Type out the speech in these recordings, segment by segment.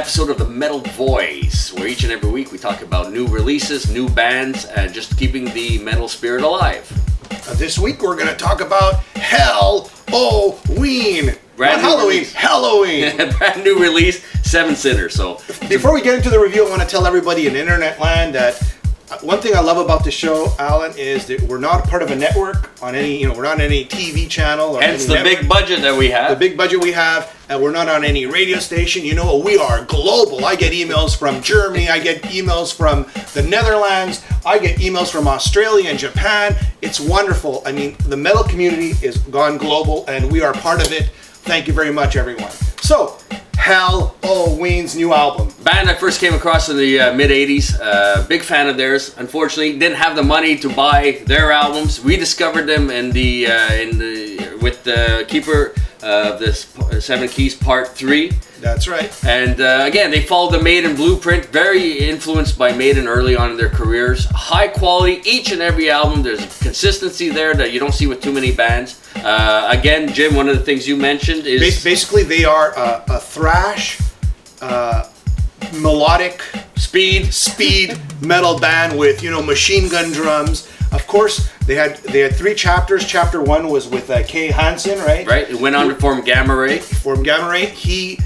episode of the Metal Voice, where each and every week we talk about new releases, new bands, and just keeping the metal spirit alive. This week we're going to talk about Helloween. Brand Not Halloween, release. Helloween. Brand new release, Seven Sinners. So before we get into the review, I want to tell everybody in internet land that one thing I love about the show, Alan, is that we're not part of a network on any, we're not on any TV channel. Or hence any the big budget that we have. The big budget we have, and we're not on any radio station. We are global. I get emails from Germany. I get emails from the Netherlands. I get emails from Australia and Japan. It's wonderful. I mean, the metal community is gone global, and we are part of it. Thank you very much, everyone. So, Helloween's new album. Band I first came across in the mid-'80s. Big fan of theirs. Unfortunately, didn't have the money to buy their albums. We discovered them with the Keeper of the Seven Keys Part 3. That's right. And again, they followed the Maiden blueprint. Very influenced by Maiden early on in their careers. High quality, each and every album. There's consistency there that you don't see with too many bands. Again, Jim, one of the things you mentioned is... Basically, they are a thrash, melodic, speed metal band with, machine gun drums. Of course, they had 3 chapters. Chapter 1 was with Kay Hansen, right? Right. It went on to form Gamma Ray. He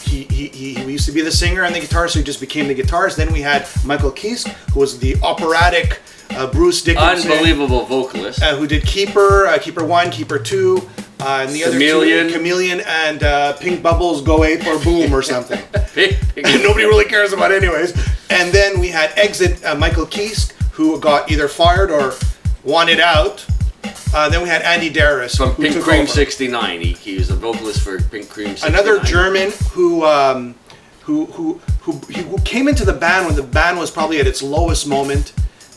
used to be the singer and the guitarist, so he just became the guitarist. Then we had Michael Kiske, who was the operatic Bruce Dickinson. Unbelievable vocalist. Who did Keeper 1, Keeper 2, and the Chameleon. other 2, Chameleon and Pink Bubbles, Go Ape or Boom or something. Nobody really cares about anyways. And then we had Exit Michael Kiske, who got either fired or wanted out. Then we had Andi Deris from Pink Cream 69. He was a vocalist for Pink Cream 69. Another German who came into the band when the band was probably at its lowest moment.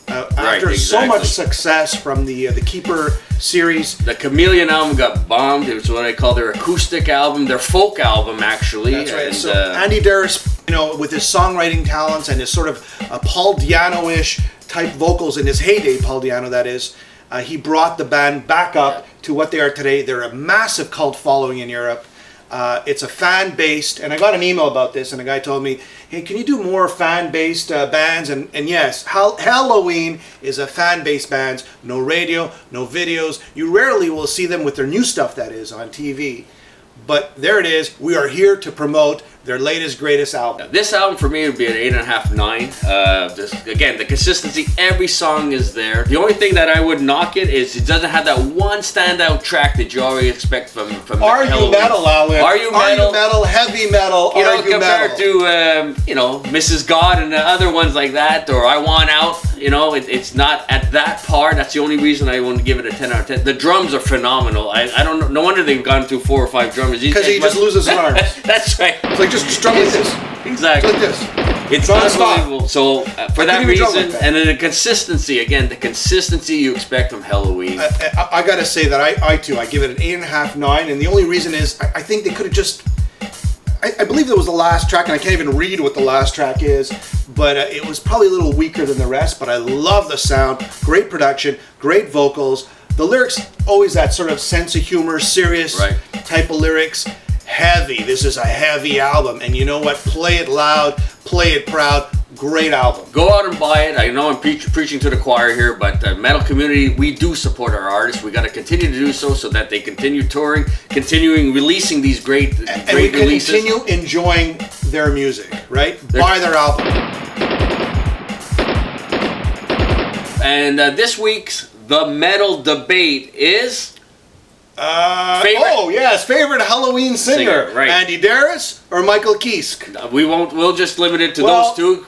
After so much success from the Keeper series. The Chameleon album got bombed. It was what I call their acoustic album, their folk album, actually. That's right. And, so Andi Deris, with his songwriting talents and his sort of Paul Di'Anno-ish type vocals in his heyday, Paul Di'Anno that is, he brought the band back up to what they are today. They're a massive cult following in Europe. It's a fan-based, and I got an email about this, and a guy told me, hey, can you do more fan-based bands? And yes, Helloween is a fan-based band. No radio, no videos. You rarely will see them with their new stuff, that is, on TV. But there it is. We are here to promote their latest, greatest album. This album for me would be an 8.5, 9. Again, the consistency, every song is there. The only thing that I would knock it is it doesn't have that one standout track that you already expect from Are Helloween. You metal, Alan? Are you metal? Heavy metal? Compared to Mrs. God and the other ones like that, or I Want Out. It's not at that par. That's the only reason I want to give it a 10 out of 10. The drums are phenomenal. I don't know. No wonder they've gone through 4 or 5 drummers. Because he just loses his arms. That's right. It's like just drum like this. Exactly. Like this. It's unbelievable. So for that reason, and then the consistency, again, the consistency you expect from Helloween. I gotta say that I too, I give it an 8.5, 9, and the only reason is I think they could have just. I believe that was the last track, and I can't even read what the last track is, but it was probably a little weaker than the rest, but I love the sound, great production, great vocals. The lyrics, always that sort of sense of humor, serious type of lyrics. Heavy. This is a heavy album, and you know what? Play it loud, play it proud. Great album. Go out and buy it. I know I'm preaching to the choir here, but the metal community, we do support our artists. We got to continue to do so that they continue touring, continuing releasing these great releases. And we continue enjoying their music, right? Buy their album. And this week's The Metal Debate is... favorite Helloween singer, right? Andi Deris or Michael Kiske? We'll just limit it to those two.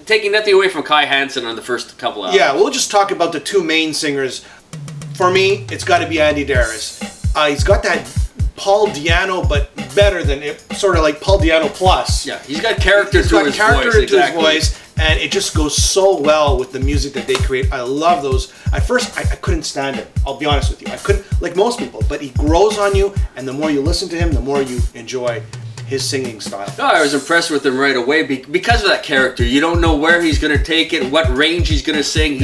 Taking nothing away from Kai Hansen on the first couple albums. Yeah, we'll just talk about the 2 main singers. For me, it's got to be Andi Deris. He's got that Paul Di'Anno, but better than it, sort of like Paul Di'Anno plus. Yeah, he's got character to his voice, and it just goes so well with the music that they create. I love those. At first, I couldn't stand it. I'll be honest with you. I couldn't, like most people, but he grows on you, and the more you listen to him, the more you enjoy his singing style. No, I was impressed with him right away because of that character. You don't know where he's going to take it, what range he's going to sing.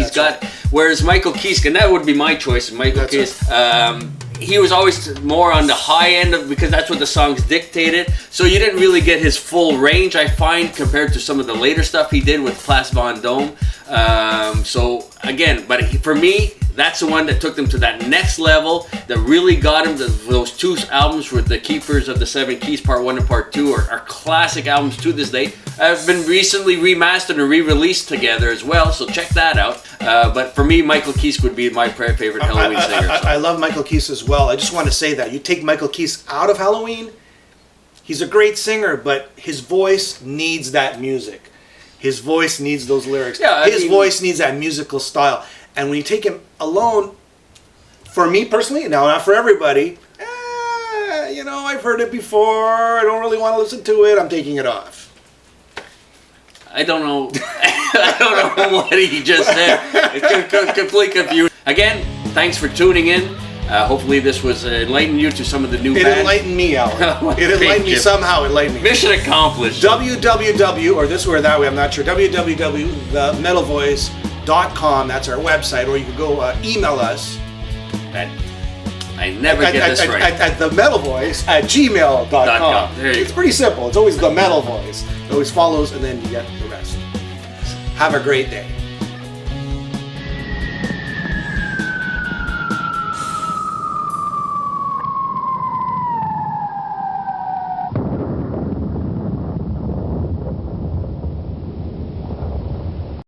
Whereas Michael Kiske, and that would be my choice, Michael Kiske, he was always more on the high end of, because that's what the songs dictated. So you didn't really get his full range, I find, compared to some of the later stuff he did with Place Vendôme. So again, but for me, that's the one that took them to that next level, that really got him to those two albums with the Keepers of the Seven Keys, Part 1 and Part 2 are classic albums to this day. Have been recently remastered and re-released together as well, so check that out. But for me, Michael Kiske would be my favorite Helloween singer. I love Michael Kiske as well. I just want to say that. You take Michael Kiske out of Helloween, he's a great singer, but his voice needs that music. His voice needs those lyrics. Yeah, his voice needs that musical style. And when you take him alone, for me personally, now not for everybody, you know, I've heard it before, I don't really want to listen to it, I'm taking it off. I don't know. I don't know what he just said. It's complete confusion. Again, thanks for tuning in. Hopefully this was enlightening you to some of the new bands. It enlightened me, Alan. It enlightened me somehow. It enlightened me. Mission accomplished. www, or this way or that way, I'm not sure. www.themetalvoice.com. That's our website. Or you can go email us. I never get this right. At themetalvoice@gmail.com. It's pretty simple. It's always the metal voice. It always follows, and then you get the rest. Have a great day.